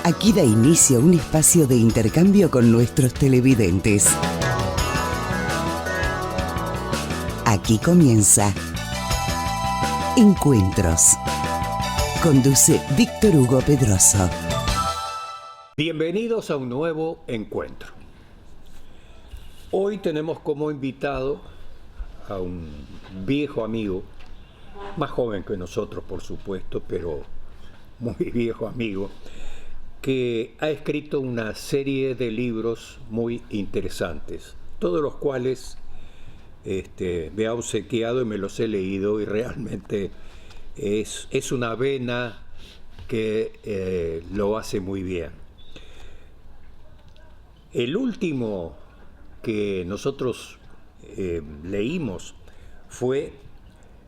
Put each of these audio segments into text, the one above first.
Aquí da inicio un espacio de intercambio con nuestros televidentes. Aquí comienza Encuentros. Conduce Víctor Hugo Pedroso. Bienvenidos a un nuevo encuentro. Hoy tenemos como invitado a un viejo amigo, más joven que nosotros por supuesto, pero muy viejo amigo, que ha escrito una serie de libros muy interesantes, todos los cuales me ha obsequiado y me los he leído, y realmente es una vena que lo hace muy bien. El último que nosotros leímos fue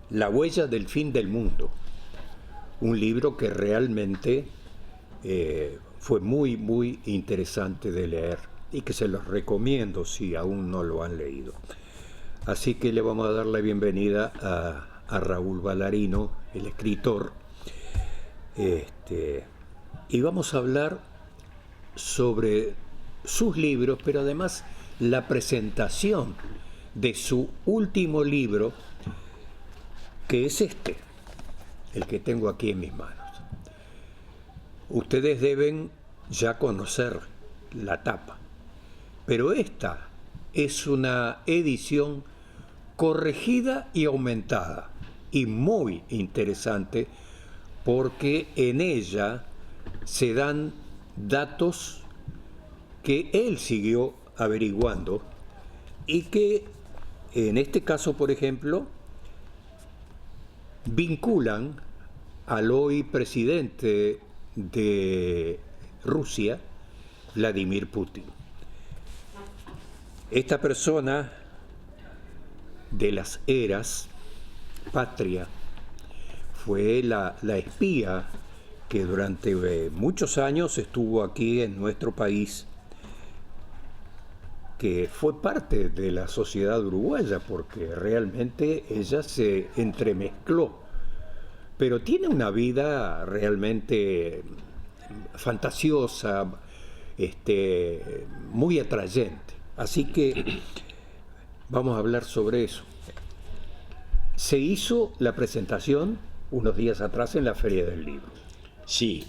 La huella del fin del mundo, un libro que realmente fue muy, muy interesante de leer y que se los recomiendo si aún no lo han leído. Así que le vamos a dar la bienvenida a Raúl Ballarino, el escritor, y vamos a hablar sobre sus libros, pero además la presentación de su último libro, que es el que tengo aquí en mis manos. Ustedes deben ya conocer la tapa, pero esta es una edición corregida y aumentada, y muy interesante porque en ella se dan datos que él siguió averiguando y que en este caso, por ejemplo, vinculan al hoy presidente de Rusia, Vladimir Putin. Esta persona de las eras, Patria, fue la espía que durante muchos años estuvo aquí en nuestro país, que fue parte de la sociedad uruguaya, porque realmente ella se entremezcló, pero tiene una vida realmente fantasiosa, muy atrayente. Así que vamos a hablar sobre eso. Se hizo la presentación unos días atrás en la Feria del Libro. Sí,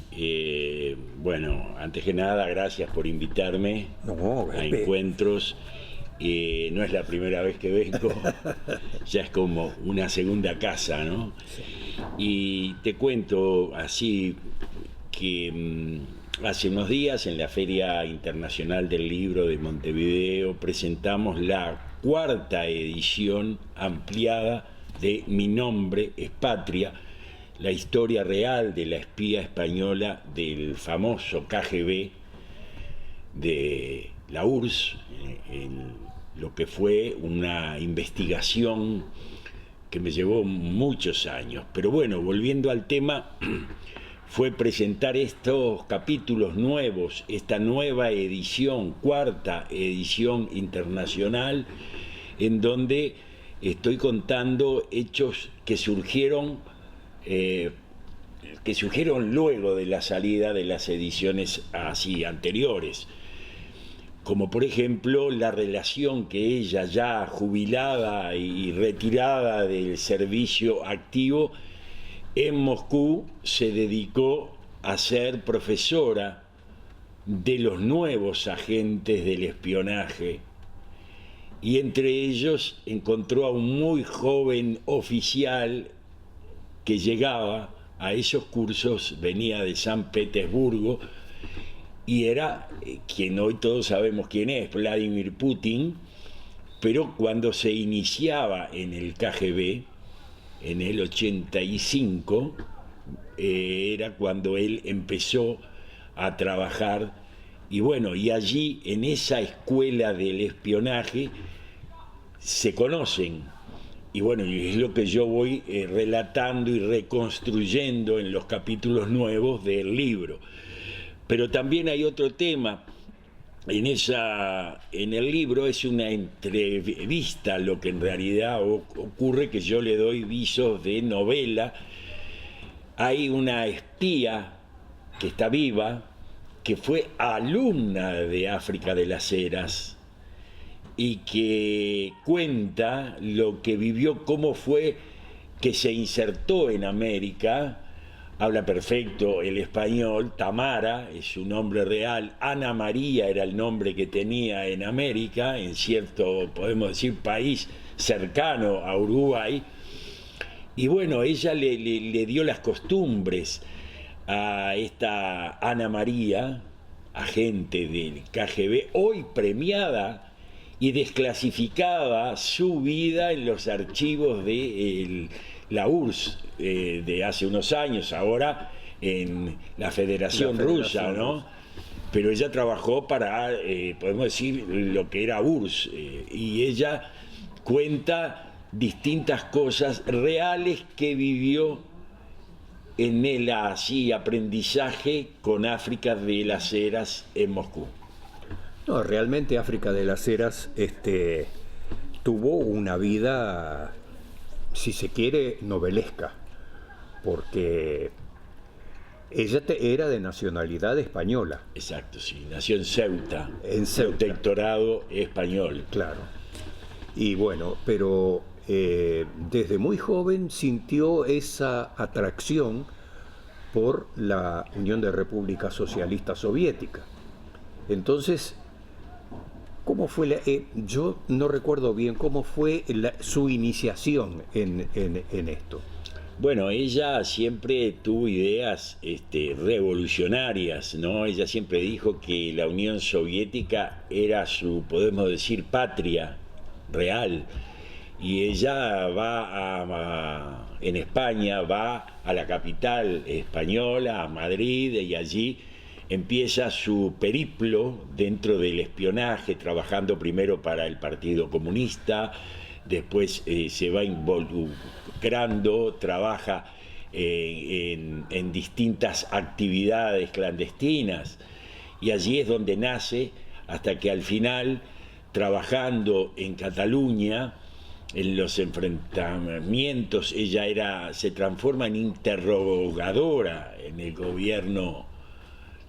bueno, antes que nada, gracias por invitarme a Encuentros. No es la primera vez que vengo, ya es como una segunda casa, ¿no? Sí. Y te cuento así que hace unos días en la Feria Internacional del Libro de Montevideo presentamos la 4ª edición ampliada de Mi nombre es Patria, la historia real de la espía española del famoso KGB, de la URSS, en lo que fue una investigación que me llevó muchos años. Pero bueno, volviendo al tema, fue presentar estos capítulos nuevos, esta nueva edición, 4ª edición internacional, en donde estoy contando hechos que surgieron luego de la salida de las ediciones así anteriores, como por ejemplo la relación que ella, ya jubilada y retirada del servicio activo en Moscú, se dedicó a ser profesora de los nuevos agentes del espionaje, y entre ellos encontró a un muy joven oficial que llegaba a esos cursos, venía de San Petersburgo, y era quien hoy todos sabemos quién es, Vladimir Putin, pero cuando se iniciaba en el KGB, en el 85, era cuando él empezó a trabajar, y bueno, y allí en esa escuela del espionaje se conocen. Y bueno, y es lo que yo voy relatando y reconstruyendo en los capítulos nuevos del libro. Pero también hay otro tema. En el libro es una entrevista, lo que en realidad ocurre, que yo le doy visos de novela. Hay una espía que está viva, que fue alumna de África de las Heras y que cuenta lo que vivió, cómo fue que se insertó en América. Habla perfecto el español. Tamara es su nombre real. Ana María era el nombre que tenía en América, en cierto, podemos decir, país cercano a Uruguay. Y bueno, ella le dio las costumbres a esta Ana María, agente del KGB, hoy premiada y desclasificada su vida en los archivos de la URSS de hace unos años, ahora en la Federación Rusa, ¿no? Pero ella trabajó para, podemos decir, lo que era URSS, y ella cuenta distintas cosas reales que vivió en el así aprendizaje con África de las Heras en Moscú. No, realmente África de las Heras tuvo una vida, si se quiere, novelesca, porque ella era de nacionalidad española. Exacto, sí, nació en Ceuta, En Ceuta. protectorado español. Claro. Y bueno, pero desde muy joven sintió esa atracción por la Unión de Repúblicas Socialistas Soviéticas. Entonces, ¿cómo fue yo no recuerdo bien cómo fue su iniciación en esto? Bueno, ella siempre tuvo ideas revolucionarias, ¿no? Ella siempre dijo que la Unión Soviética era su, podemos decir, patria real. Y ella va en España, va a la capital española, a Madrid, y allí empieza su periplo dentro del espionaje, trabajando primero para el Partido Comunista, después se va involucrando, trabaja en distintas actividades clandestinas, y allí es donde nace, hasta que al final, trabajando en Cataluña, en los enfrentamientos, ella se transforma en interrogadora en el gobierno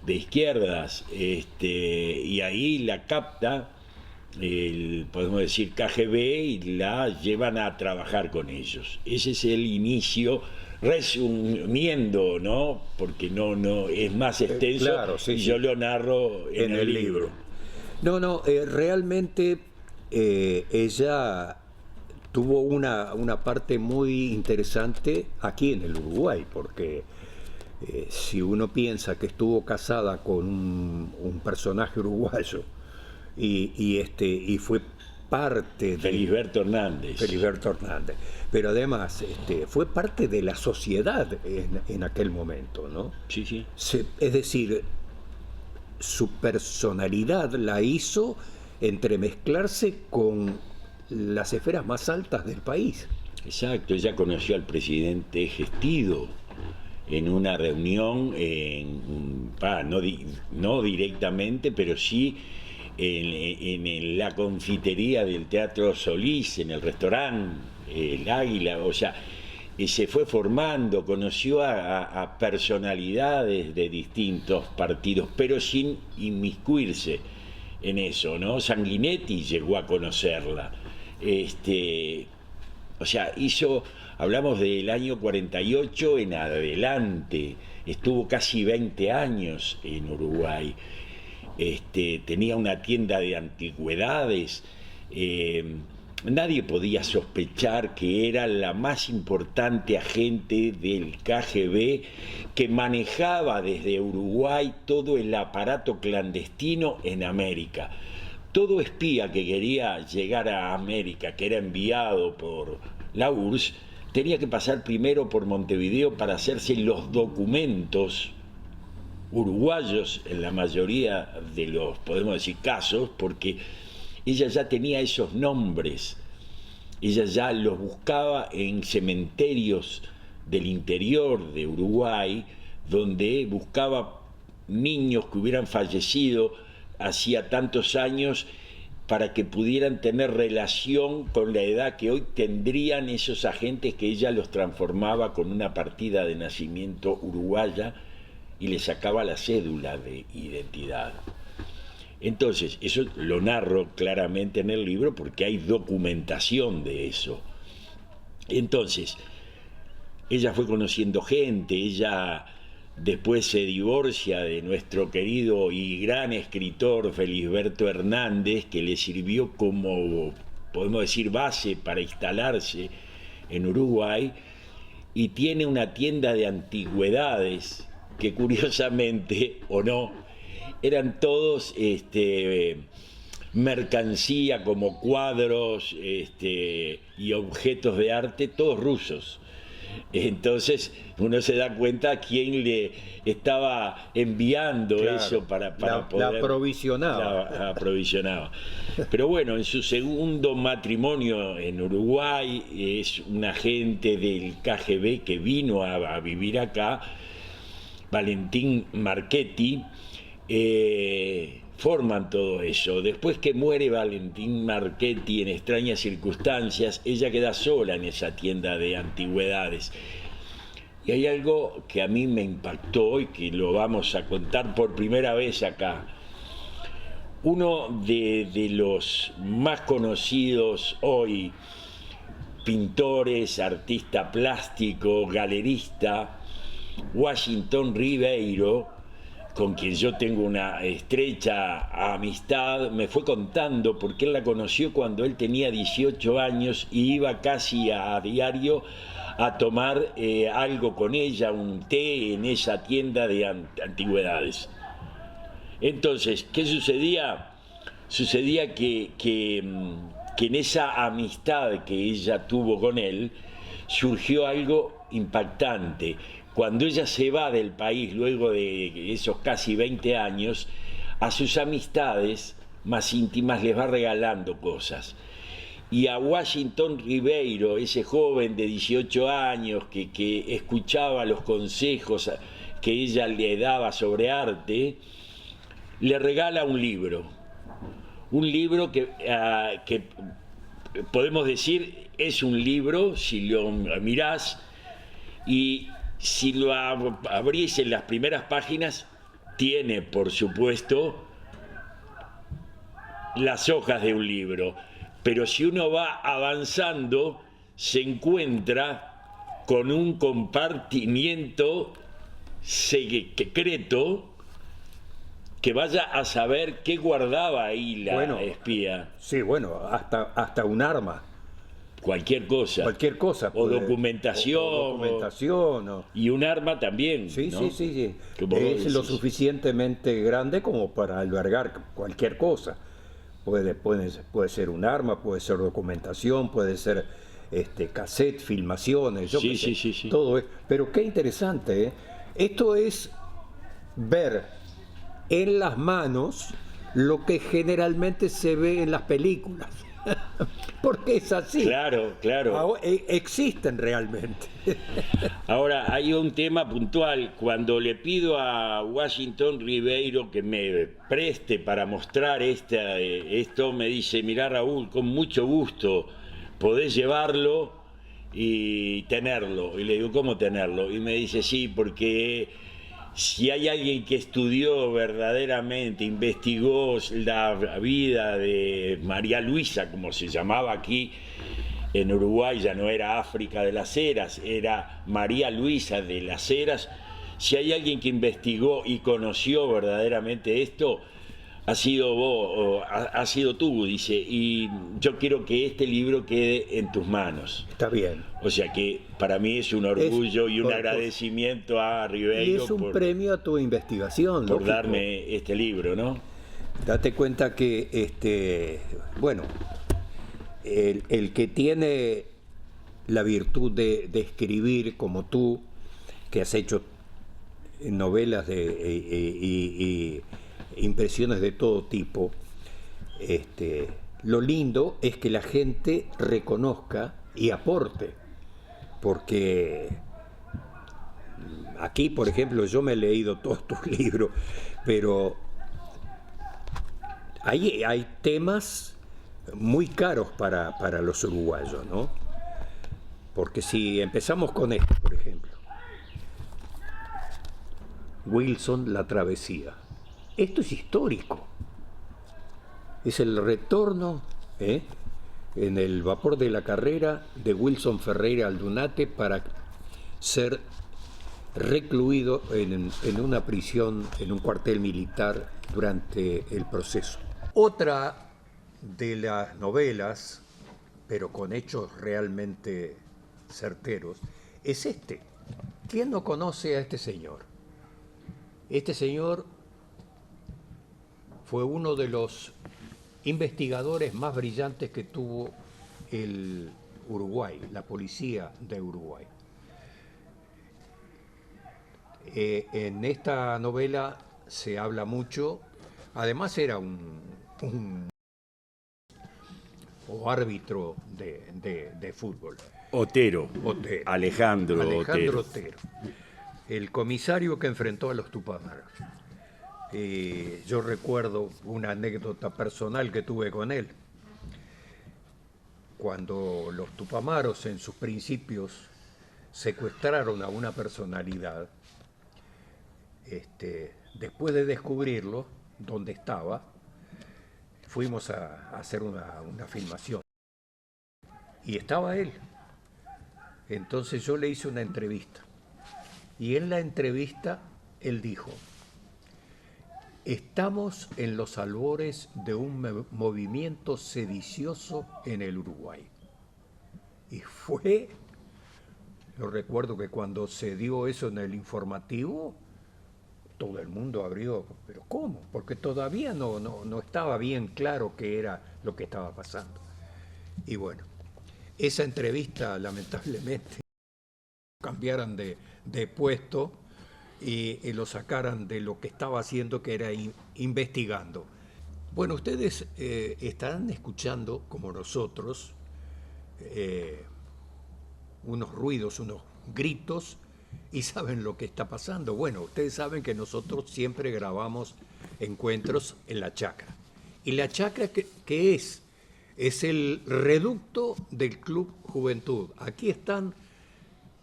de izquierdas, y ahí la capta podemos decir KGB, y la llevan a trabajar con ellos. Ese es el inicio, resumiendo, ¿no? Porque no es más extenso, claro, sí, y sí. yo lo narro en el libro. No, realmente ella tuvo una parte muy interesante aquí en el Uruguay, porque si uno piensa que estuvo casada con un personaje uruguayo y fue parte de Felisberto Hernández. Pero además fue parte de la sociedad en aquel momento, ¿no? Sí, sí. Es decir, su personalidad la hizo entremezclarse con las esferas más altas del país. Exacto, ella conoció al presidente Gestido en una reunión, no directamente, pero sí en la confitería del Teatro Solís, en el restaurante El Águila. O sea, se fue formando, conoció a personalidades de distintos partidos, pero sin inmiscuirse en eso, ¿no? Sanguinetti llegó a conocerla. O sea, hablamos del año 48 en adelante, estuvo casi 20 años en Uruguay. Tenía una tienda de antigüedades. Nadie podía sospechar que era la más importante agente del KGB, que manejaba desde Uruguay todo el aparato clandestino en América. Todo espía que quería llegar a América, que era enviado por la URSS, tenía que pasar primero por Montevideo para hacerse los documentos uruguayos en la mayoría de los, podemos decir, casos, porque ella ya tenía esos nombres, ella ya los buscaba en cementerios del interior de Uruguay, donde buscaba niños que hubieran fallecido hacía tantos años, para que pudieran tener relación con la edad que hoy tendrían esos agentes, que ella los transformaba con una partida de nacimiento uruguaya y le sacaba la cédula de identidad. Entonces, eso lo narro claramente en el libro porque hay documentación de eso. Entonces, ella fue conociendo gente, ella después se divorcia de nuestro querido y gran escritor Felisberto Hernández, que le sirvió como, podemos decir, base para instalarse en Uruguay, y tiene una tienda de antigüedades que curiosamente, o no, eran todos mercancía como cuadros y objetos de arte, todos rusos. Entonces uno se da cuenta a quién le estaba enviando, claro, eso para poder... La aprovisionaba. La aprovisionaba. Pero bueno, en su segundo matrimonio en Uruguay, es un agente del KGB que vino a vivir acá, Valentín Marchetti, forman todo eso. Después que muere Valentín Marchetti en extrañas circunstancias, ella queda sola en esa tienda de antigüedades. Y hay algo que a mí me impactó y que lo vamos a contar por primera vez acá. Uno de los más conocidos hoy, pintores, artista plástico, galerista, Washington Ribeiro, con quien yo tengo una estrecha amistad, me fue contando, porque él la conoció cuando él tenía 18 años y iba casi a diario a tomar algo con ella, un té en esa tienda de antigüedades. Entonces, ¿qué sucedía? Sucedía que en esa amistad que ella tuvo con él surgió algo impactante. Cuando ella se va del país luego de esos casi 20 años, a sus amistades más íntimas les va regalando cosas. Y a Washington Ribeiro, ese joven de 18 años que escuchaba los consejos que ella le daba sobre arte, le regala un libro. Un libro que podemos decir es un libro, si lo mirás, y si lo abrís en las primeras páginas, tiene, por supuesto, las hojas de un libro. Pero si uno va avanzando, se encuentra con un compartimiento secreto que vaya a saber qué guardaba ahí la espía. Sí, bueno, hasta un arma. Cualquier cosa. Cualquier cosa. O documentación. Y un arma también. Sí, ¿no? sí. Es lo suficientemente grande como para albergar cualquier cosa. Puede ser un arma, puede ser documentación, puede ser cassette, filmaciones, sí. Todo es. Pero qué interesante, ¿eh? Esto es ver en las manos lo que generalmente se ve en las películas. Porque es así. Claro. Existen realmente. Ahora, hay un tema puntual. Cuando le pido a Washington Ribeiro que me preste para mostrar esto, me dice: mirá, Raúl, con mucho gusto podés llevarlo y tenerlo. Y le digo: ¿cómo tenerlo? Y me dice: sí, porque si hay alguien que estudió verdaderamente, investigó la vida de María Luisa, como se llamaba aquí en Uruguay, ya no era África de las Heras, era María Luisa de las Heras. Si hay alguien que investigó y conoció verdaderamente esto, ha sido vos, ha sido tú, dice, y yo quiero que este libro quede en tus manos. Está bien. O sea que para mí es un orgullo y un agradecimiento a Ribeiro. Y es un premio a tu investigación. Por darme este libro, ¿no? Date cuenta que, el que tiene la virtud de escribir como tú, que has hecho novelas y impresiones de todo tipo, lo lindo es que la gente reconozca y aporte, porque aquí, por ejemplo, yo me he leído todos tus libros, pero hay temas muy caros para los uruguayos, ¿no? Porque si empezamos con esto, por ejemplo, Wilson La Travesía. Esto es histórico. Es el retorno en el vapor de la carrera de Wilson Ferreira Aldunate para ser recluido en una prisión, en un cuartel militar durante el proceso. Otra de las novelas, pero con hechos realmente certeros, es este. ¿Quién no conoce a este señor? Este señor fue uno de los investigadores más brillantes que tuvo el Uruguay, la policía de Uruguay. En esta novela se habla mucho, además era un árbitro de fútbol. Otero. Alejandro Otero. El comisario que enfrentó a los Tupamaros. Yo recuerdo una anécdota personal que tuve con él. Cuando los Tupamaros en sus principios secuestraron a una personalidad, después de descubrirlo, dónde estaba, fuimos a hacer una filmación. Y estaba él. Entonces yo le hice una entrevista. Y en la entrevista él dijo: estamos en los albores de un movimiento sedicioso en el Uruguay. Y yo recuerdo que cuando se dio eso en el informativo, todo el mundo abrió, ¿pero cómo? Porque todavía no estaba bien claro qué era lo que estaba pasando. Y bueno, esa entrevista lamentablemente cambiaran de puesto y lo sacaran de lo que estaba haciendo, que era investigando. Bueno, ustedes estarán escuchando, como nosotros, unos ruidos, unos gritos, y saben lo que está pasando. Bueno, ustedes saben que nosotros siempre grabamos encuentros en la chacra. ¿Y la chacra qué es? Es el reducto del Club Juventud. Aquí están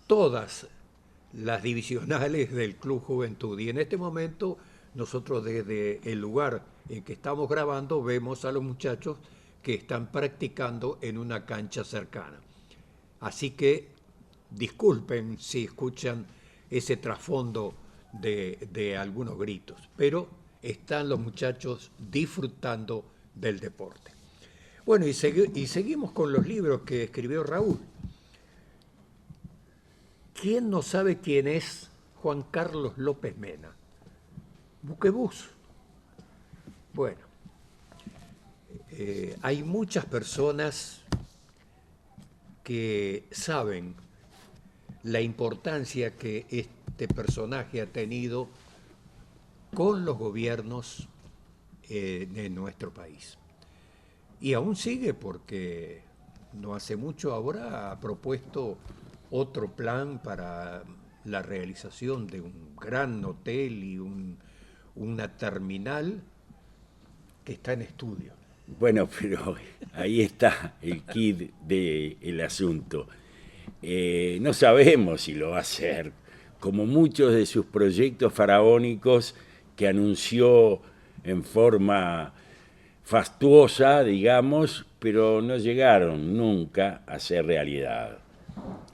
todas las divisionales del Club Juventud. Y en este momento nosotros desde el lugar en que estamos grabando vemos a los muchachos que están practicando en una cancha cercana. Así que disculpen si escuchan ese trasfondo de algunos gritos, pero están los muchachos disfrutando del deporte. Bueno, y seguimos con los libros que escribió Raúl. ¿Quién no sabe quién es Juan Carlos López Mena? Buquebús. Bueno, hay muchas personas que saben la importancia que este personaje ha tenido con los gobiernos de nuestro país. Y aún sigue, porque no hace mucho ahora ha propuesto otro plan para la realización de un gran hotel y una terminal que está en estudio. Bueno, pero ahí está el quid del asunto. No sabemos si lo va a hacer, como muchos de sus proyectos faraónicos que anunció en forma fastuosa, digamos, pero no llegaron nunca a ser realidad.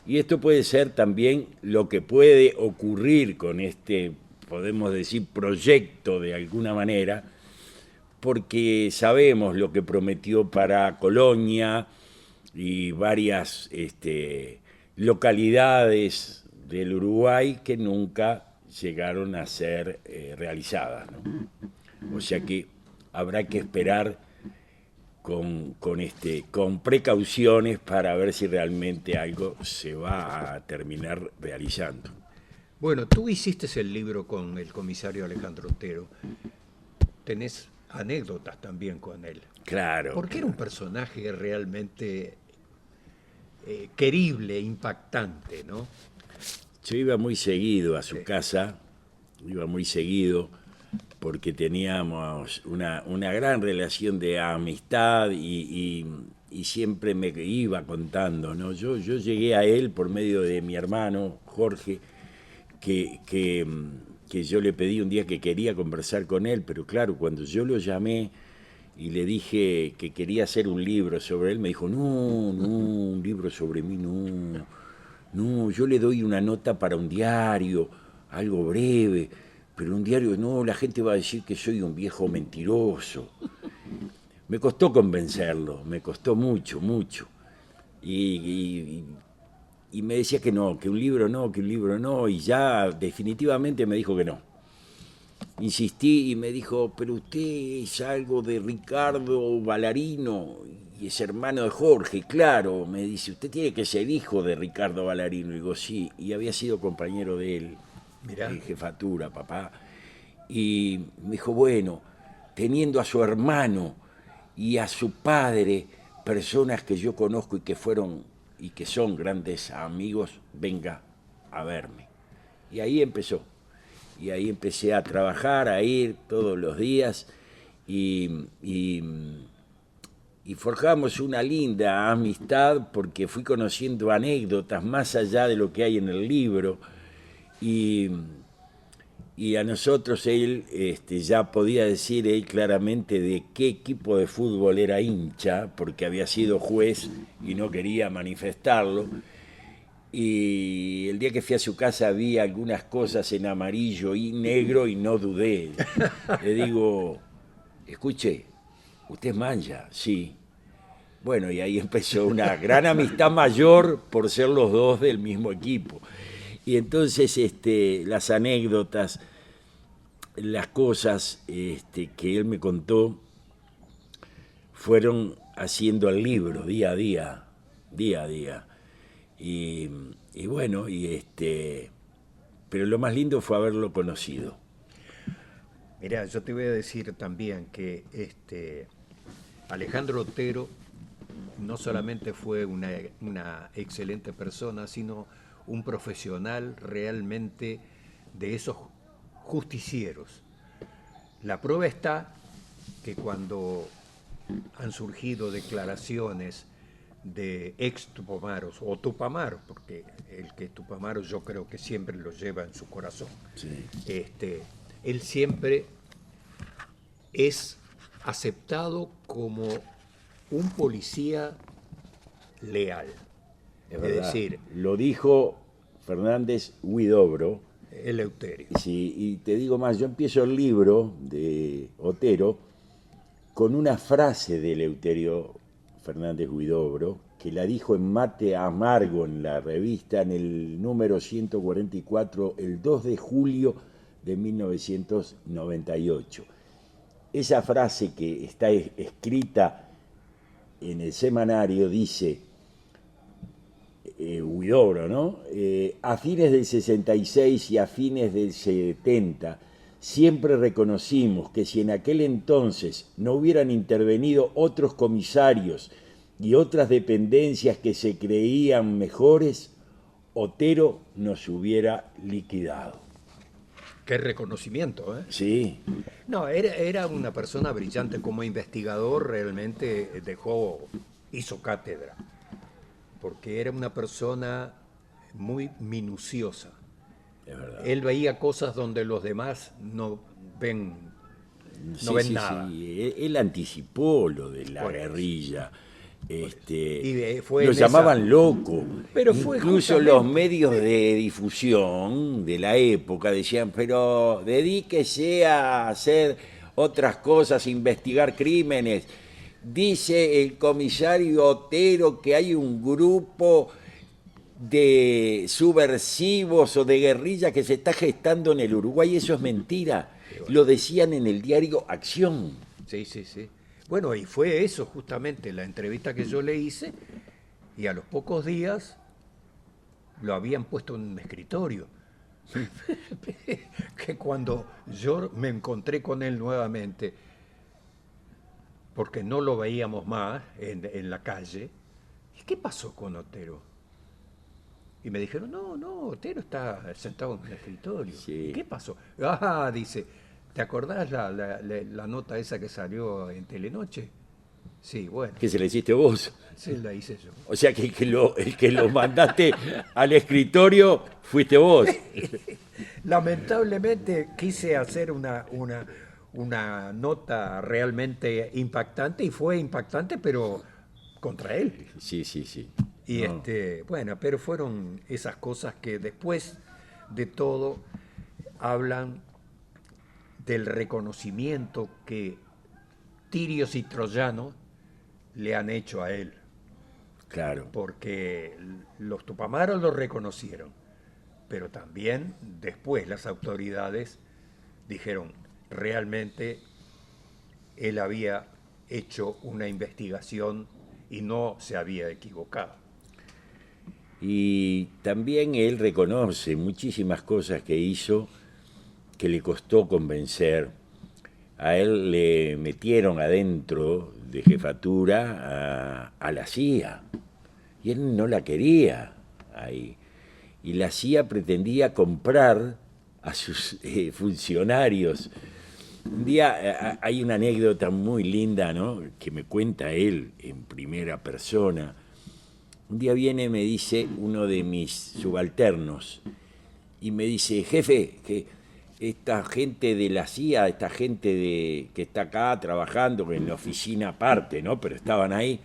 Y esto puede ser también lo que puede ocurrir con este, podemos decir, proyecto de alguna manera, porque sabemos lo que prometió para Colonia y varias localidades del Uruguay que nunca llegaron a ser realizadas, ¿no? O sea que habrá que esperar con precauciones para ver si realmente algo se va a terminar realizando. Bueno, tú hiciste el libro con el comisario Alejandro Otero. Tenés anécdotas también con él. Claro. Porque era un personaje realmente querible, impactante, ¿no? Yo iba muy seguido a su casa, porque teníamos una gran relación de amistad y siempre me iba contando, ¿no? Yo llegué a él por medio de mi hermano Jorge, que que yo le pedí un día que quería conversar con él, pero claro, cuando yo lo llamé y le dije que quería hacer un libro sobre él, me dijo, no, no, un libro sobre mí, no, no, yo le doy una nota para un diario, algo breve, pero un diario, no, la gente va a decir que soy un viejo mentiroso. Me costó convencerlo, me costó mucho, mucho. Y me decía que no, que un libro no, que un libro no, y ya definitivamente me dijo que no. Insistí y me dijo, pero usted es algo de Ricardo Ballarino y es hermano de Jorge, claro. Me dice, usted tiene que ser hijo de Ricardo Ballarino. Y digo, sí, y había sido compañero de él, Mirá. de jefatura, papá. Y me dijo, bueno, teniendo a su hermano y a su padre, personas que yo conozco y que fueron y que son grandes amigos, venga a verme. Y ahí empezó. Y ahí empecé a trabajar, a ir todos los días y forjamos una linda amistad porque fui conociendo anécdotas más allá de lo que hay en el libro y a nosotros él ya podía decir él claramente de qué equipo de fútbol era hincha porque había sido juez y no quería manifestarlo. Y el día que fui a su casa vi algunas cosas en amarillo y negro y no dudé. Le digo, escuche, ¿usted es mancha? Sí. Bueno, y ahí empezó una gran amistad mayor por ser los dos del mismo equipo. Y entonces las anécdotas, las cosas que él me contó fueron haciendo el libro día a día, día a día. Y bueno, pero lo más lindo fue haberlo conocido. Mirá, yo te voy a decir también que Alejandro Otero no solamente fue una excelente persona, sino un profesional realmente de esos justicieros. La prueba está que cuando han surgido declaraciones de ex Tupamaros o Tupamaros, porque el que es Tupamaros yo creo que siempre lo lleva en su corazón. Sí. Él siempre es aceptado como un policía leal. Es decir, lo dijo Fernández Huidobro. Eleuterio. Sí, y te digo más, yo empiezo el libro de Otero con una frase de Eleuterio Fernández Huidobro, que la dijo en Mate Amargo en la revista, en el número 144, el 2 de julio de 1998. Esa frase que está escrita en el semanario dice, Huidobro, ¿no? A fines del 66 y a fines del 70, siempre reconocimos que si en aquel entonces no hubieran intervenido otros comisarios y otras dependencias que se creían mejores, Otero nos hubiera liquidado. Qué reconocimiento, ¿eh? Sí. No, era una persona brillante como investigador, realmente hizo cátedra, porque era una persona muy minuciosa. Es verdad. Él veía cosas donde los demás no ven nada. Sí. Él anticipó lo de la Por guerrilla. Fue lo en llamaban loco. Pero fue incluso justamente los medios de difusión de la época decían, pero dedíquese a hacer otras cosas, investigar crímenes. Dice el comisario Otero que hay un grupo de subversivos o de guerrilla que se está gestando en el Uruguay. Eso es mentira. Lo decían en el diario Acción. Sí. Bueno, y fue eso justamente la entrevista que yo le hice, y a los pocos días lo habían puesto en un escritorio. Que cuando yo me encontré con él nuevamente, porque no lo veíamos más en la calle, ¿qué pasó con Otero? Y me dijeron, no, Otero está sentado en un escritorio. Sí. ¿Qué pasó? Dice, ¿te acordás la nota esa que salió en Telenoche? Sí, bueno, Que se la hiciste vos. sí, la hice yo. O sea que el que lo mandaste al escritorio fuiste vos. Lamentablemente quise hacer una nota realmente impactante y fue impactante, pero contra él. Sí, sí, sí. Y No. bueno, pero fueron esas cosas que después de todo hablan del reconocimiento que tirios y troyanos le han hecho a él, Claro. porque los tupamaros lo reconocieron, pero también después las autoridades dijeron, realmente él había hecho una investigación y no se había equivocado. Y también él reconoce muchísimas cosas que hizo que le costó convencer. A él le metieron adentro de jefatura a la CIA y él no la quería ahí. Y la CIA pretendía comprar a sus funcionarios. Un día hay una anécdota muy linda, ¿no?, que me cuenta él en primera persona. Un día viene, me dice uno de mis subalternos, y me dice, jefe, que esta gente de la CIA, esta gente que está acá trabajando en la oficina aparte, ¿no?, pero estaban ahí,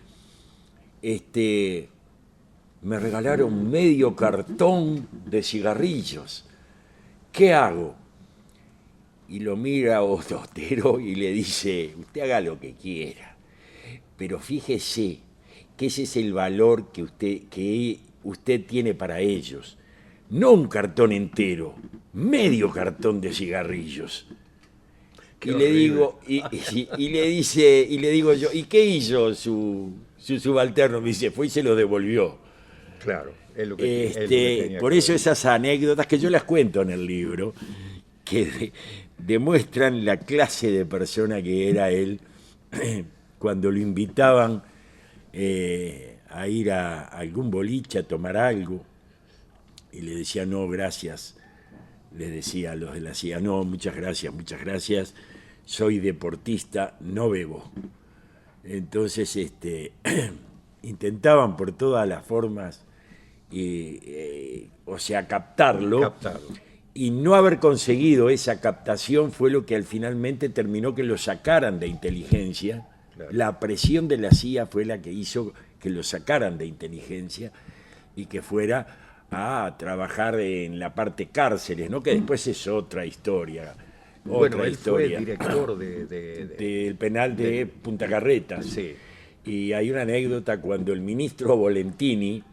me regalaron medio cartón de cigarrillos. ¿Qué hago? Y lo mira Otero y le dice, usted haga lo que quiera, pero fíjese que ese es el valor que usted tiene para ellos. No un cartón entero, medio cartón de cigarrillos. Qué Y le horrible. digo, y le digo yo, ¿y qué hizo su subalterno? Me dice, fue y se lo devolvió. Claro, es lo que, es lo que tenía Por que eso ver. esas anécdotas que yo las cuento en el libro, que demuestran la clase de persona que era él cuando lo invitaban a ir a algún boliche a tomar algo y le decía no, gracias. Les decía a los de la CIA, no, muchas gracias, soy deportista, no bebo. Entonces intentaban por todas las formas, o sea, captarlo. Captarlo. Y no haber conseguido esa captación fue lo que al finalmente terminó que lo sacaran de inteligencia. Claro. La presión de la CIA fue la que hizo que lo sacaran de inteligencia y que fuera a trabajar en la parte cárceles, ¿no?, que después es otra historia. Bueno, él fue director Del penal de Punta Carretas. Sí. Y hay una anécdota cuando el ministro Volentini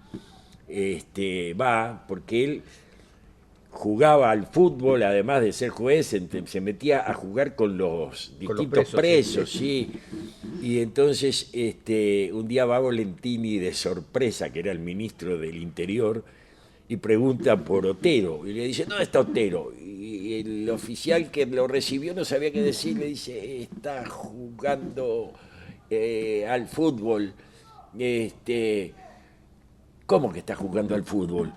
va, porque él jugaba al fútbol, además de ser juez, se metía a jugar con los distintos presos, sí. Y entonces un día va Volentini de sorpresa, que era el ministro del Interior, y pregunta por Otero, y le dice, ¿dónde está Otero? Y el oficial que lo recibió no sabía qué decir, le dice, está jugando al fútbol. ¿Cómo que está jugando al fútbol?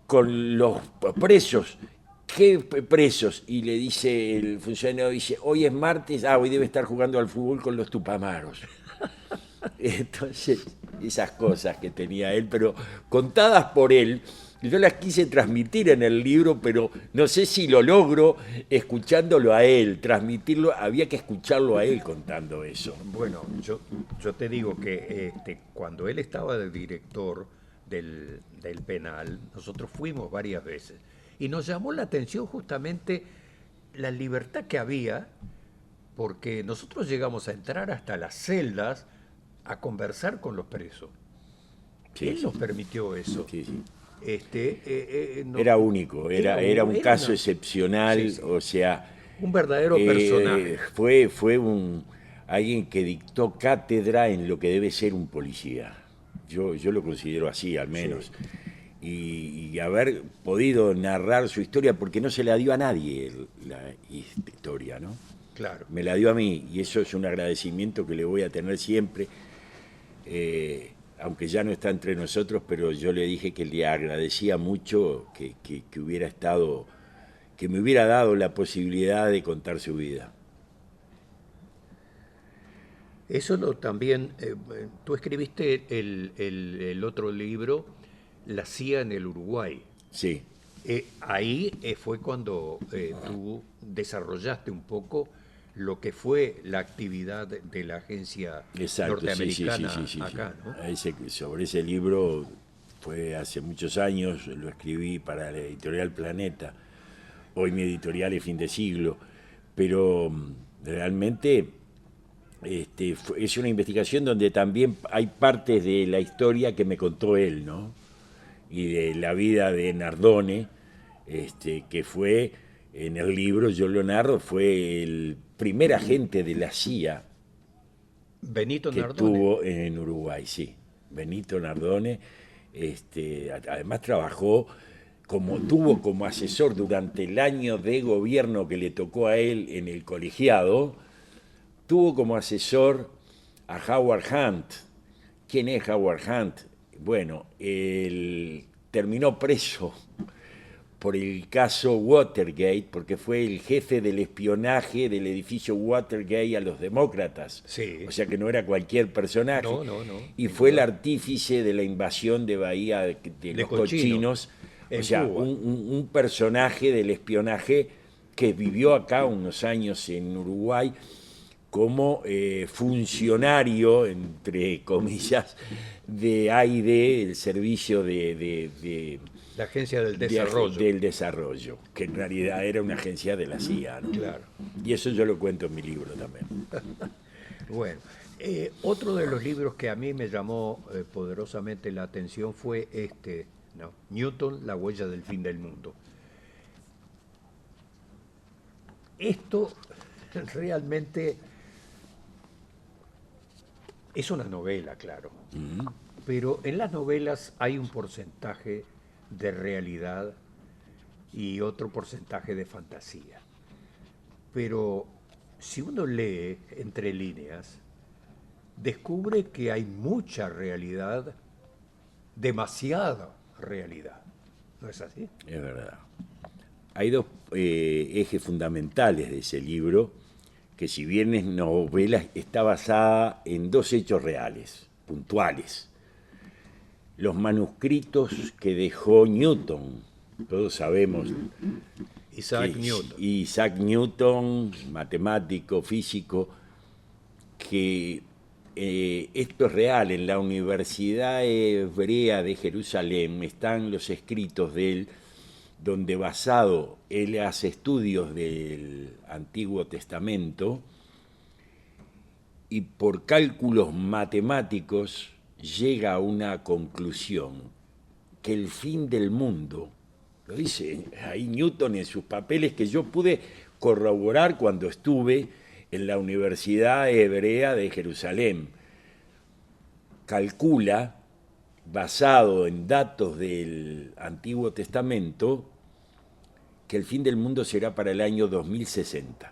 Con los presos. ¿Qué presos? Y le dice el funcionario, dice, hoy es martes, hoy debe estar jugando al fútbol con los tupamaros. Entonces, esas cosas que tenía él, pero contadas por él, yo las quise transmitir en el libro, pero no sé si lo logro escuchándolo a él, transmitirlo, había que escucharlo a él contando eso. Bueno, yo te digo que cuando él estaba de director del penal, nosotros fuimos varias veces y nos llamó la atención justamente la libertad que había, porque nosotros llegamos a entrar hasta las celdas a conversar con los presos. Sí, Él sí. nos permitió eso. Sí, sí. No- Era único, era un era caso una- excepcional, Sí, sí. o sea, un verdadero personaje. fue alguien que dictó cátedra en lo que debe ser un policía. Yo lo considero así, al menos. Y haber podido narrar su historia, porque no se la dio a nadie la historia, ¿no? Claro. Me la dio a mí, y eso es un agradecimiento que le voy a tener siempre. Aunque ya no está entre nosotros, pero yo le dije que le agradecía mucho que hubiera estado, que me hubiera dado la posibilidad de contar su vida. También, tú escribiste el otro libro, La CIA en el Uruguay. Sí, Ahí fue cuando tú desarrollaste un poco lo que fue la actividad de la agencia exacto, norteamericana sí. acá, ¿no? Sobre ese libro fue hace muchos años, lo escribí para la editorial Planeta. Hoy mi editorial es Fin de Siglo, pero realmente es una investigación donde también hay partes de la historia que me contó él, ¿no? Y de la vida de Nardone, que fue, en el libro yo lo narro, fue el primer agente de la CIA Benito que Nardone. tuvo en Uruguay, sí. Benito Nardone, además trabajó tuvo como asesor durante el año de gobierno que le tocó a él en el colegiado, tuvo como asesor a Howard Hunt. ¿Quién es Howard Hunt? Bueno, él terminó preso por el caso Watergate, porque fue el jefe del espionaje del edificio Watergate a los demócratas. Sí. O sea que no era cualquier personaje. No. Y fue el artífice de la invasión de Bahía de los Cochinos. O sea, un personaje del espionaje que vivió acá unos años en Uruguay como funcionario, entre comillas, de AID, el servicio de la Agencia del Desarrollo. Del Desarrollo, que en realidad era una agencia de la CIA, ¿no? Claro. Y eso yo lo cuento en mi libro también. Bueno, otro de los libros que a mí me llamó poderosamente la atención fue ¿no? Newton, la huella del fin del mundo. Esto realmente es una novela, claro, pero en las novelas hay un porcentaje de realidad y otro porcentaje de fantasía. Pero si uno lee entre líneas, descubre que hay mucha realidad, demasiada realidad. ¿No es así? Es verdad. Hay dos ejes fundamentales de ese libro, que si bien es novela, está basada en dos hechos reales, puntuales. Los manuscritos que dejó Newton, todos sabemos. Isaac Newton, matemático, físico, que esto es real. En la Universidad Hebrea de Jerusalén están los escritos de él, donde basado él hace estudios del Antiguo Testamento y por cálculos matemáticos llega a una conclusión, que el fin del mundo, lo dice ahí Newton en sus papeles, que yo pude corroborar cuando estuve en la Universidad Hebrea de Jerusalén, calcula, basado en datos del Antiguo Testamento, que el fin del mundo será para el año 2060.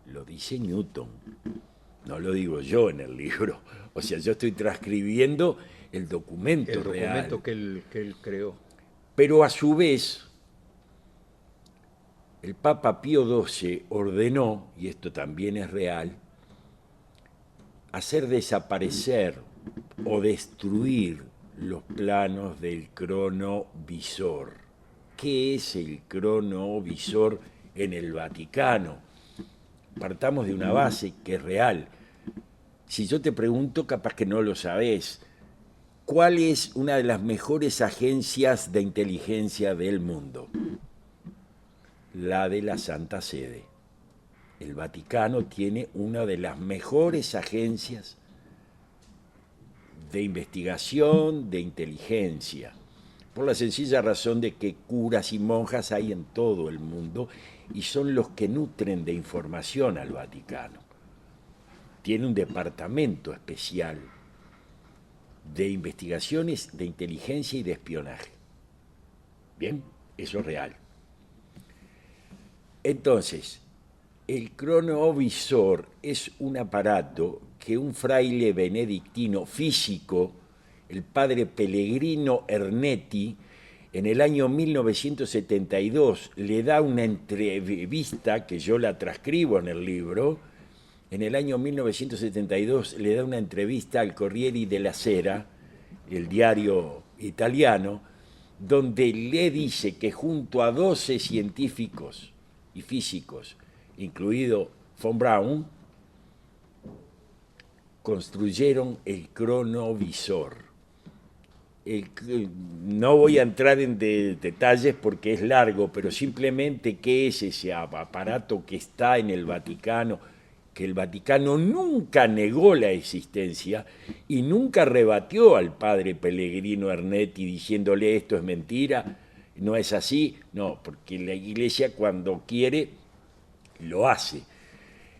Lo dice Newton, no lo digo yo en el libro. O sea, yo estoy transcribiendo el documento real. El documento que él creó. Pero a su vez, el Papa Pío XII ordenó, y esto también es real, hacer desaparecer o destruir los planos del cronovisor. ¿Qué es el cronovisor en el Vaticano? Partamos de una base que es real. Si yo te pregunto, capaz que no lo sabés, ¿cuál es una de las mejores agencias de inteligencia del mundo? La de la Santa Sede. El Vaticano tiene una de las mejores agencias de investigación, de inteligencia, por la sencilla razón de que curas y monjas hay en todo el mundo y son los que nutren de información al Vaticano. Tiene un departamento especial de investigaciones de inteligencia y de espionaje. Bien, eso es real. Entonces, el cronovisor es un aparato que un fraile benedictino físico, el padre Pellegrino Ernetti, en el año 1972 le da una entrevista, que yo la transcribo en el libro, en el año 1972 le da una entrevista al Corriere della Sera, el diario italiano, donde le dice que junto a 12 científicos y físicos, incluido von Braun, construyeron el cronovisor. No voy a entrar en detalles porque es largo, pero simplemente qué es ese aparato que está en el Vaticano, que el Vaticano nunca negó la existencia y nunca rebatió al padre Pellegrino Ernetti diciéndole esto es mentira, no es así, no, porque la Iglesia cuando quiere lo hace.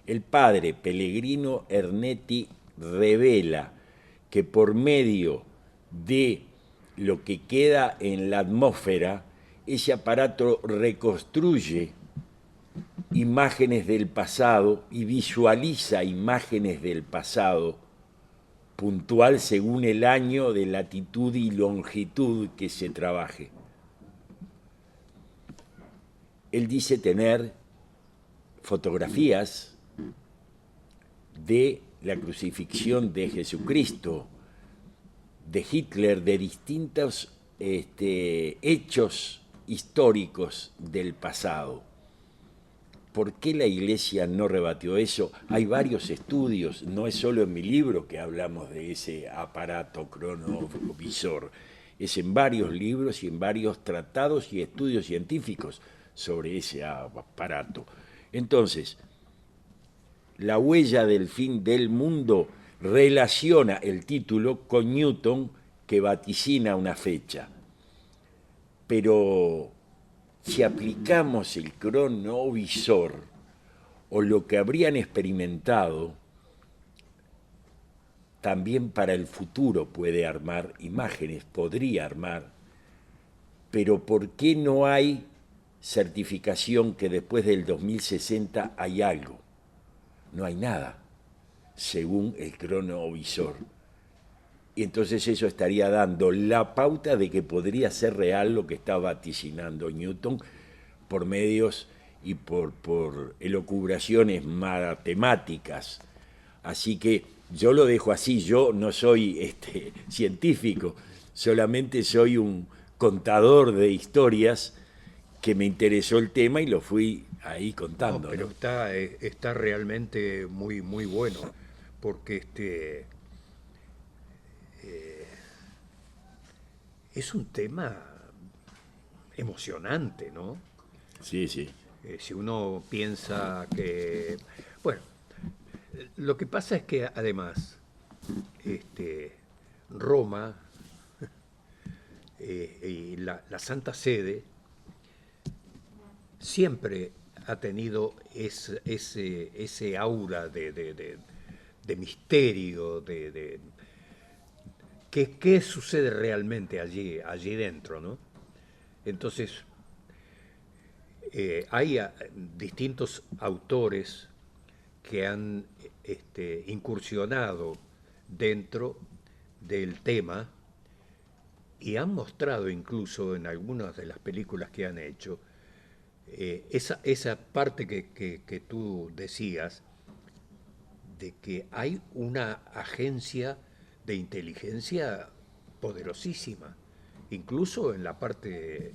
El padre Pellegrino Ernetti revela que por medio de lo que queda en la atmósfera, ese aparato reconstruye imágenes del pasado y visualiza imágenes del pasado puntual según el año de latitud y longitud que se trabaje. Él dice tener fotografías de la crucifixión de Jesucristo, de Hitler, de distintos hechos históricos del pasado. ¿Por qué la Iglesia no rebatió eso? Hay varios estudios, no es solo en mi libro que hablamos de ese aparato cronovisor, es en varios libros y en varios tratados y estudios científicos sobre ese aparato. Entonces, la huella del fin del mundo relaciona el título con Newton, que vaticina una fecha. Pero si aplicamos el cronovisor o lo que habrían experimentado, también para el futuro puede armar imágenes, podría armar, pero ¿por qué no hay certificación que después del 2060 hay algo? No hay nada, según el cronovisor. Y entonces eso estaría dando la pauta de que podría ser real lo que está vaticinando Newton por medios y por elucubraciones matemáticas. Así que yo lo dejo así, yo no soy científico, solamente soy un contador de historias que me interesó el tema y lo fui ahí contando. No, pero ¿no? está realmente muy, muy bueno, porque es un tema emocionante, ¿no? Sí, sí. Si uno piensa que... Bueno, lo que pasa es que además Roma y la Santa Sede siempre ha tenido ese aura de misterio, qué sucede realmente allí dentro, ¿no? Entonces, hay distintos autores que han incursionado dentro del tema y han mostrado incluso en algunas de las películas que han hecho esa parte que tú decías de que hay una agencia de inteligencia poderosísima, incluso en la parte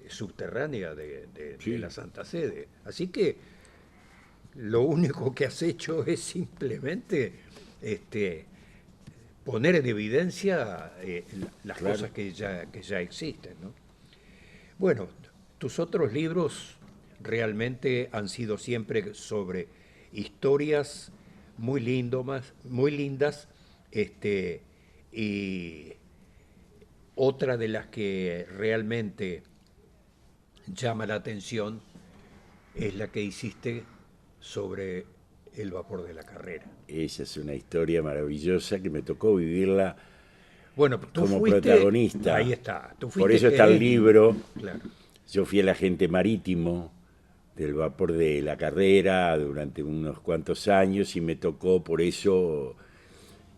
subterránea de la Santa Sede. Así que lo único que has hecho es simplemente poner en evidencia las Claro. cosas que ya existen, ¿no? Bueno, tus otros libros realmente han sido siempre sobre historias muy muy lindas, y otra de las que realmente llama la atención es la que hiciste sobre el vapor de la Carrera. Esa es una historia maravillosa que me tocó vivirla Bueno, tú como fuiste, protagonista. ahí está, tú Por fuiste eso está el libro. Claro. Yo fui el agente marítimo del vapor de la Carrera durante unos cuantos años y me tocó por eso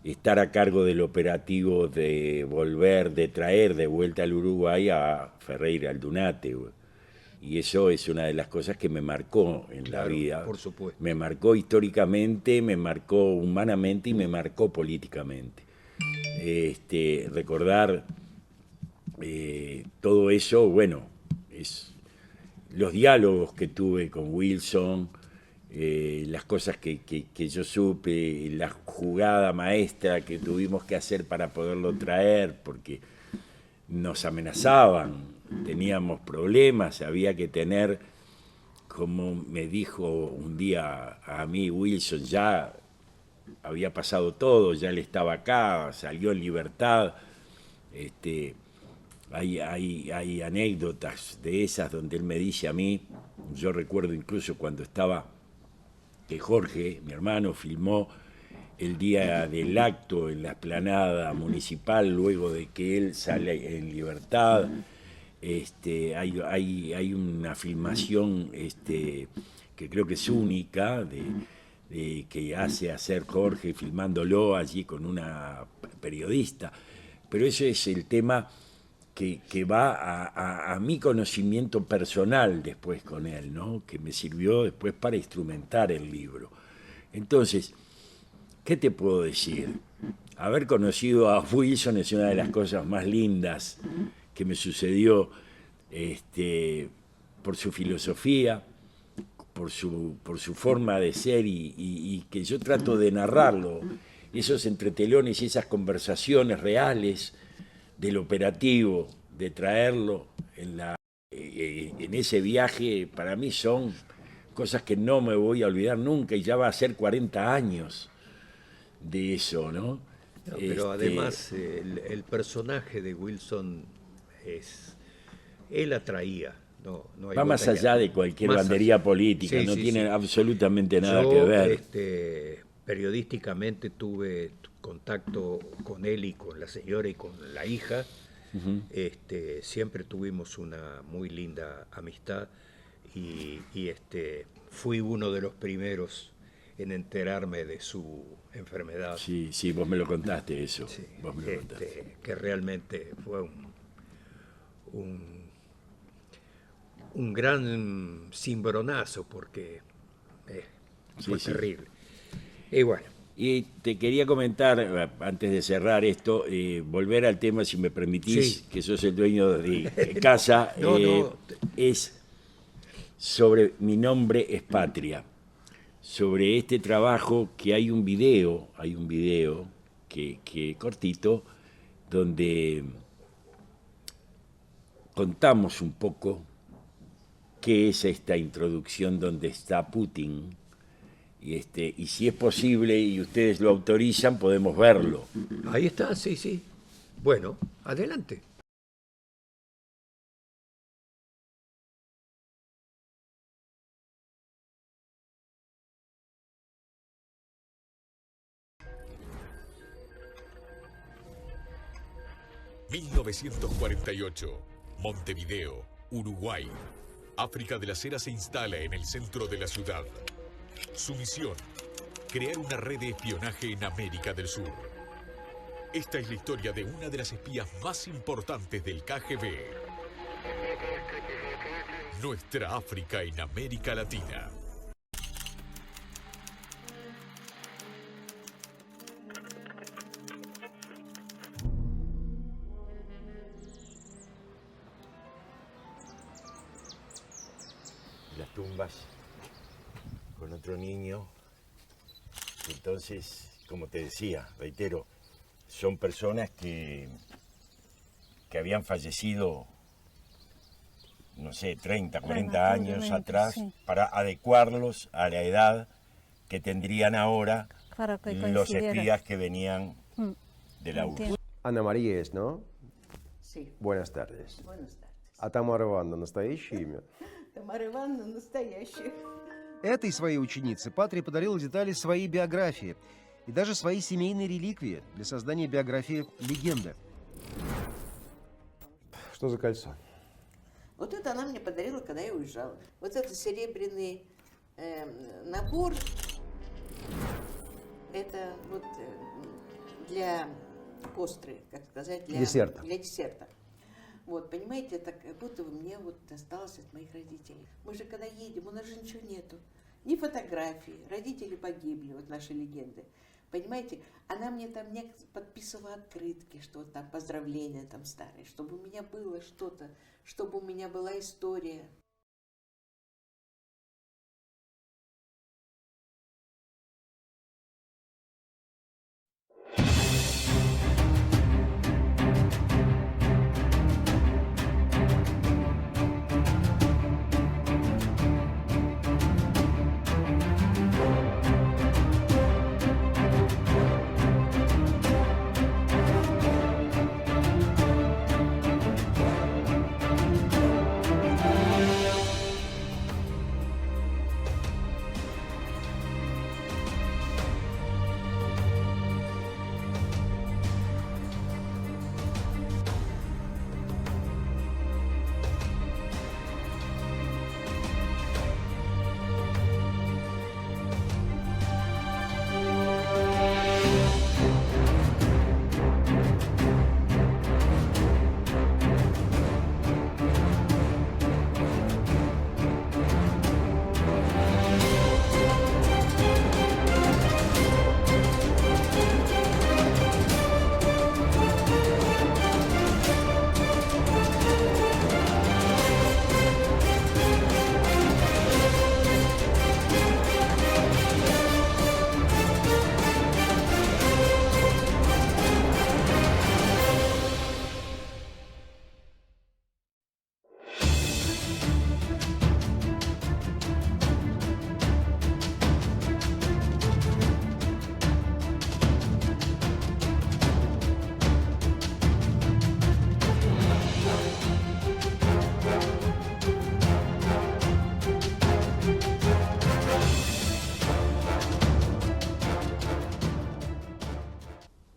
estar a cargo del operativo de traer de vuelta al Uruguay a Ferreira Aldunate. Y eso es una de las cosas que me marcó en la vida. Por supuesto. Me marcó históricamente, me marcó humanamente y me marcó políticamente. Recordar todo eso, bueno, es los diálogos que tuve con Wilson, las cosas que yo supe, la jugada maestra que tuvimos que hacer para poderlo traer, porque nos amenazaban, teníamos problemas, había que tener, como me dijo un día a mí Wilson, ya había pasado todo, ya él estaba acá, salió en libertad. Hay anécdotas de esas donde él me dice a mí, yo recuerdo incluso cuando estaba, que Jorge, mi hermano, filmó el día del acto en la explanada municipal, luego de que él sale en libertad. Hay una filmación que creo que es única, que hace hacer Jorge filmándolo allí con una periodista. Pero ese es el tema que va a mi conocimiento personal después con él, ¿no? Que me sirvió después para instrumentar el libro. Entonces, ¿qué te puedo decir? Haber conocido a Wilson es una de las cosas más lindas que me sucedió, por su filosofía, por su forma de ser y que yo trato de narrarlo, esos entretelones y esas conversaciones reales del operativo, de traerlo en ese viaje, para mí son cosas que no me voy a olvidar nunca, y ya va a ser 40 años de eso, ¿no? No, pero además el personaje de Wilson él atraía. No hay va más allá de cualquier bandería política, sí, no tiene absolutamente nada que ver. Periodísticamente tuve contacto con él y con la señora y con la hija. Siempre tuvimos una muy linda amistad y fui uno de los primeros en enterarme de su enfermedad. Sí, vos me lo contaste eso. Sí, vos me lo contaste. Que realmente fue un gran cimbronazo, porque fue terrible. Y bueno. Y te quería comentar, antes de cerrar esto, volver al tema, si me permitís, que sos el dueño de casa, es sobre Mi nombre es patria, sobre este trabajo que hay un video que cortito, donde contamos un poco qué es esta introducción donde está Putin, y si es posible y ustedes lo autorizan, podemos verlo. Ahí está, sí. Bueno, adelante. ...1948... Montevideo, Uruguay. África de la Cera se instala en el centro de la ciudad. Su misión, crear una red de espionaje en América del Sur. Esta es la historia de una de las espías más importantes del KGB. Nuestra África en América Latina. Las tumbas con otro niño. Entonces, como te decía, reitero, son personas que habían fallecido, no sé, 30, 40 años atrás, sí, para adecuarlos a la edad que tendrían ahora los espías que venían de la URSS. Ana María es, ¿no? Sí. Buenas tardes. Buenas tardes. А Тамара Ивановна настоящее имя? Тамара Ивановна настоящая. Этой своей ученице Патрий подарил детали своей биографии и даже свои семейные реликвии для создания биографии легенды. Что за кольцо? Вот это она мне подарила, когда я уезжала. Вот это серебряный набор. Это вот для костры, как сказать, для десерта. Для десерта. Вот, понимаете, это как будто бы мне вот досталось от моих родителей. Мы же когда едем, у нас же ничего нету. Ни фотографий, родители погибли, вот наши легенды. Понимаете, она мне там не подписывала открытки, что там поздравления там старые, чтобы у меня было что-то, чтобы у меня была история.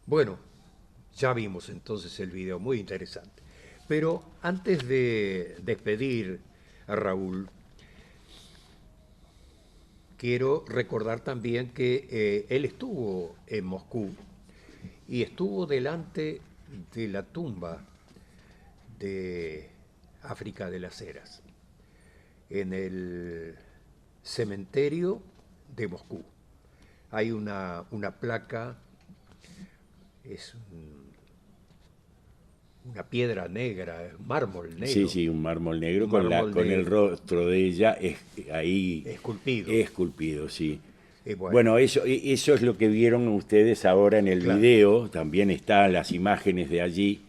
Bueno, ya vimos entonces el video, muy interesante. Pero antes de despedir a Raúl, quiero recordar también que él estuvo en Moscú y estuvo delante de la tumba de África de las Heras, en el cementerio de Moscú. Hay una placa, es una piedra negra, mármol negro. Sí, sí, un mármol negro, con mármol el rostro de ella ahí esculpido. Esculpido, sí. Bueno, eso es lo que vieron ustedes ahora en el video, también están las imágenes de allí.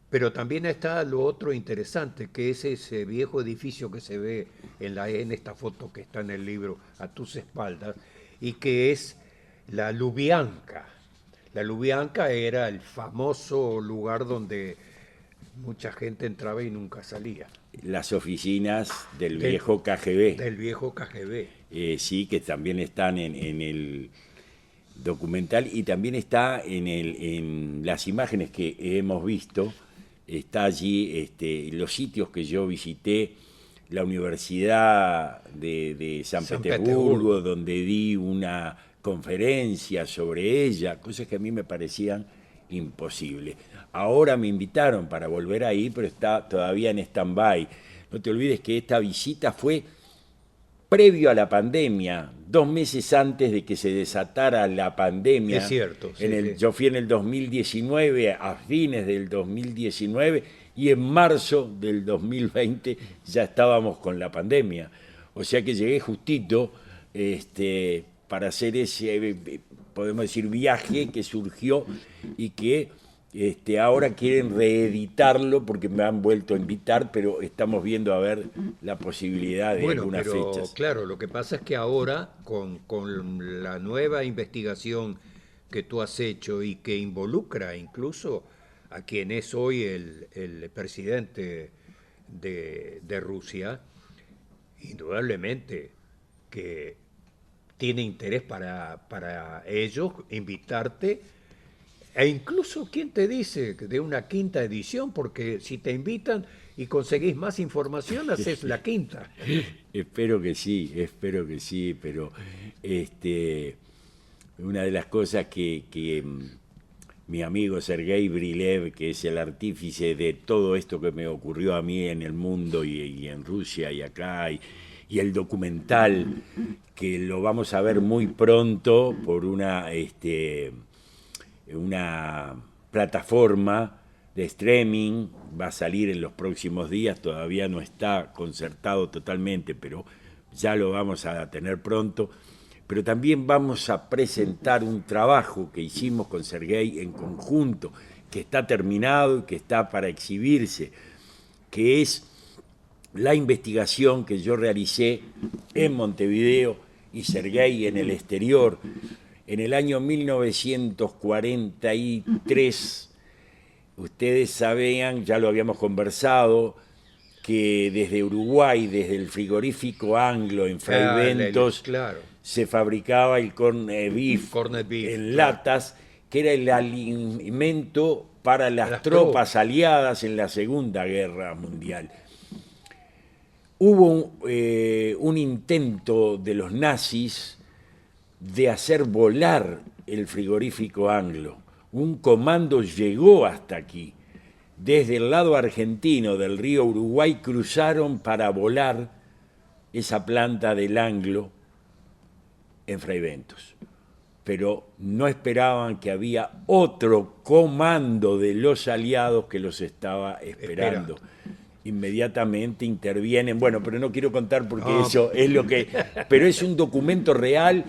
Pero también está lo otro interesante, que es ese viejo edificio que se ve en esta foto que está en el libro A tus espaldas, y que es la Lubyanka. La Lubyanka era el famoso lugar donde mucha gente entraba y nunca salía. Las oficinas del viejo KGB. Del viejo KGB. Sí, que también están en el documental y también está en las imágenes que hemos visto. Está allí los sitios que yo visité, la Universidad de San Petersburgo, donde di una conferencia sobre ella, cosas que a mí me parecían imposibles. Ahora me invitaron para volver ahí, pero está todavía en stand-by. No te olvides que esta visita fue previo a la pandemia, 2 meses antes de que se desatara la pandemia. Es cierto. Sí, Yo fui en el 2019, a fines del 2019, y en marzo del 2020 ya estábamos con la pandemia. O sea que llegué justito para hacer ese, podemos decir, viaje que surgió y que ahora quieren reeditarlo porque me han vuelto a invitar, pero estamos viendo a ver la posibilidad de algunas fechas. Claro, lo que pasa es que ahora, con la nueva investigación que tú has hecho y que involucra incluso a quien es hoy el presidente de Rusia, indudablemente que tiene interés para ellos invitarte. E incluso, ¿quién te dice de una quinta edición? Porque si te invitan y conseguís más información, haces la quinta. Espero que sí, pero una de las cosas que mi amigo Sergei Brilev, que es el artífice de todo esto que me ocurrió a mí en el mundo y en Rusia y acá, y el documental, que lo vamos a ver muy pronto por una plataforma de streaming, va a salir en los próximos días, todavía no está concertado totalmente, pero ya lo vamos a tener pronto. Pero también vamos a presentar un trabajo que hicimos con Sergei en conjunto, que está terminado y que está para exhibirse, que es la investigación que yo realicé en Montevideo y Sergei en el exterior. En el año 1943, ustedes sabían, ya lo habíamos conversado, que desde Uruguay, desde el frigorífico Anglo en Fray Bentos, claro, se fabricaba el corned beef en latas, que era el alimento para las tropas aliadas en la Segunda Guerra Mundial. Hubo un intento de los nazis de hacer volar el frigorífico Anglo. Un comando llegó hasta aquí. Desde el lado argentino del río Uruguay cruzaron para volar esa planta del Anglo en Fray Bentos. Pero no esperaban que había otro comando de los aliados que los estaba esperando. Inmediatamente intervienen, bueno, pero no quiero contar porque eso es lo que... Pero es un documento real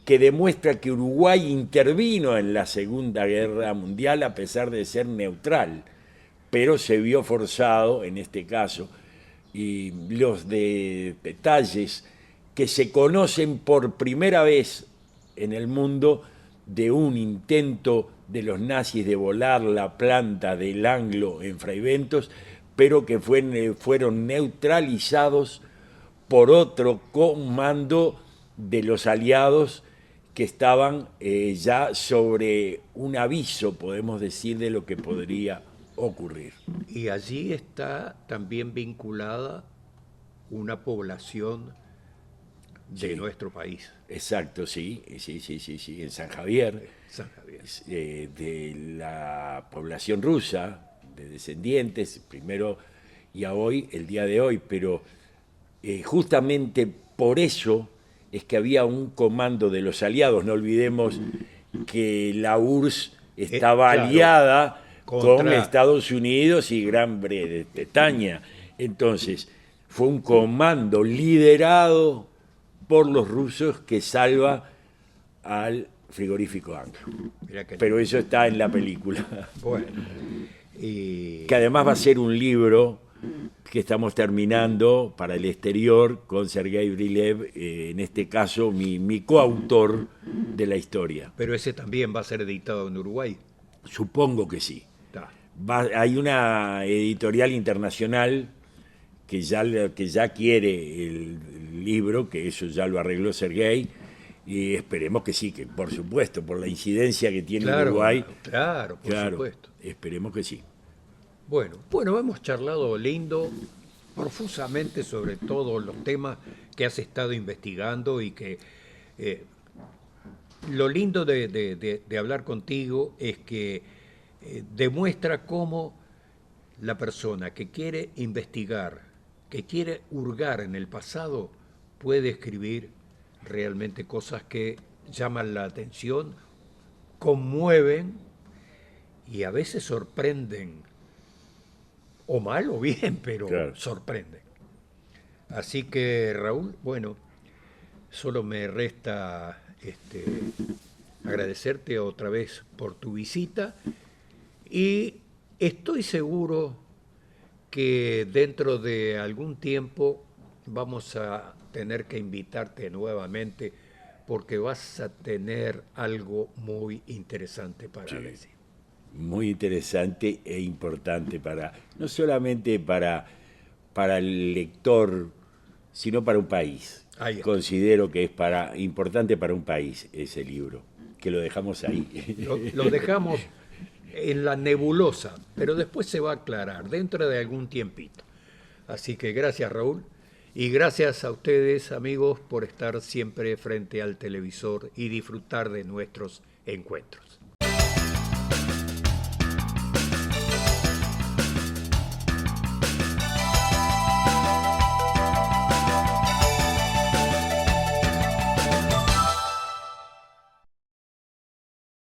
que demuestra que Uruguay intervino en la Segunda Guerra Mundial a pesar de ser neutral, pero se vio forzado en este caso, y los detalles que se conocen por primera vez en el mundo de un intento de los nazis de volar la planta del Anglo en Fray Bentos, pero que fueron neutralizados por otro comando de los aliados que estaban ya sobre un aviso, podemos decir, de lo que podría ocurrir. Y allí está también vinculada una población de nuestro país. Exacto, sí, en San Javier. San Javier. De la población rusa, de descendientes, primero y a hoy, el día de hoy, pero justamente por eso es que había un comando de los aliados. No olvidemos que la URSS estaba aliada con Estados Unidos y Gran Bretaña. Entonces, fue un comando liderado por los rusos que salva al frigorífico Anglo. Pero eso está en la película. Bueno. Que además va a ser un libro que estamos terminando para el exterior con Sergei Brilev, en este caso mi coautor de la historia. Pero ese también va a ser editado en Uruguay. Supongo que sí. Hay una editorial internacional que ya quiere el libro, que eso ya lo arregló Sergei, y esperemos que sí, que por supuesto, por la incidencia que tiene Uruguay. Claro, por supuesto. Esperemos que sí. Bueno, hemos charlado lindo, profusamente sobre todos los temas que has estado investigando y que lo lindo de hablar contigo es que demuestra cómo la persona que quiere investigar, que quiere hurgar en el pasado, puede escribir realmente cosas que llaman la atención, conmueven y a veces sorprenden, o mal o bien, pero sorprenden. Así que, Raúl, bueno, solo me resta agradecerte otra vez por tu visita y estoy seguro que dentro de algún tiempo vamos a tener que invitarte nuevamente porque vas a tener algo muy interesante para decir. Muy interesante e importante no solamente para el lector, sino para un país. Considero que es importante para un país ese libro, que lo dejamos ahí. Lo dejamos en la nebulosa, pero después se va a aclarar dentro de algún tiempito. Así que gracias, Raúl, y gracias a ustedes, amigos, por estar siempre frente al televisor y disfrutar de nuestros encuentros.